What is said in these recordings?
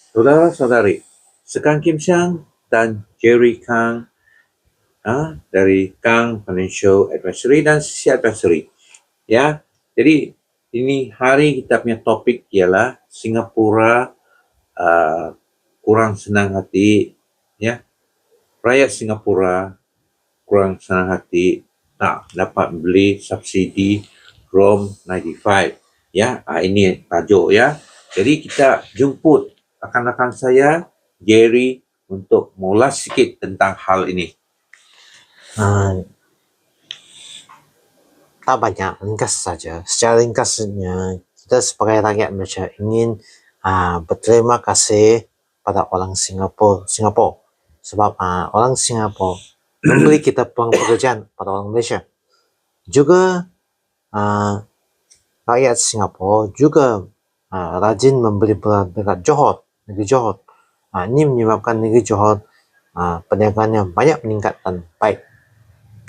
Saudara-saudari, Sekang Kim Siang dan Jerry Kang dari Kang Financial Advisory dan CC Advisory. Ya, jadi ini hari kita punya topik ialah Singapura kurang senang hati, ya. Rakyat Singapura kurang senang hati tak dapat beli subsidi ROM 95. Ya, ini tajuk ya. Jadi kita jemput rakan-rakan saya Jerry untuk mengulas sikit tentang hal ini. Tak banyak, ringkas saja. Secara ringkasnya, kita sebagai rakyat Malaysia ingin berterima kasih pada orang Singapura sebab orang Singapura memberi kita pekerjaan pada orang Malaysia. Juga rakyat Singapura juga rajin memberi berat dekat Johor, negeri Johor. Ini menyebabkan negeri Johor perniagaannya banyak meningkat dan baik.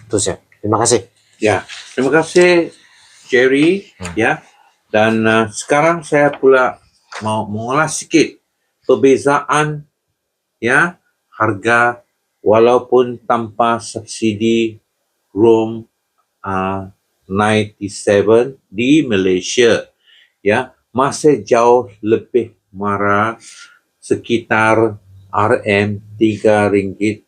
Itu saja. Terima kasih. Ya, terima kasih Jerry. Ya, dan sekarang saya pula mau mengulas sikit perbezaan ya harga walaupun tanpa subsidi ROM 97 di Malaysia. Ya, masih jauh lebih murah, sekitar RM3.21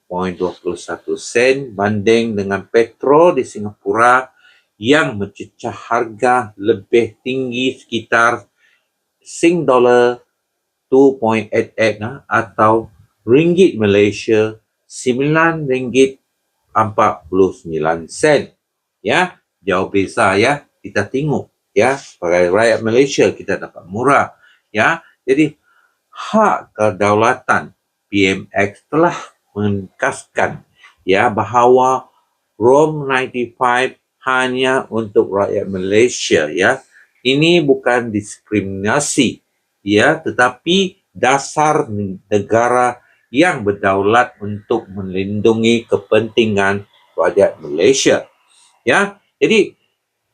banding dengan petrol di Singapura yang mencecah harga lebih tinggi sekitar Sing dollar 2.88 atau ringgit Malaysia RM9.49. Ya, jauh beza ya. Kita tengok ya, sebagai rakyat Malaysia kita dapat murah ya. Jadi hak kedaulatan PMX telah menegaskan ya bahawa ROM 95 hanya untuk rakyat Malaysia ya. Ini bukan diskriminasi ya, tetapi dasar negara yang berdaulat untuk melindungi kepentingan rakyat Malaysia ya. Jadi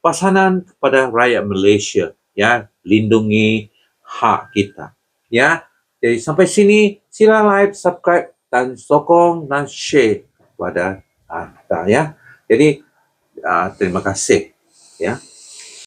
pesanan kepada rakyat Malaysia ya, lindungi hak kita ya. Jadi sampai sini sila like, subscribe dan sokong dan share kepada kita ya. Jadi terima kasih ya.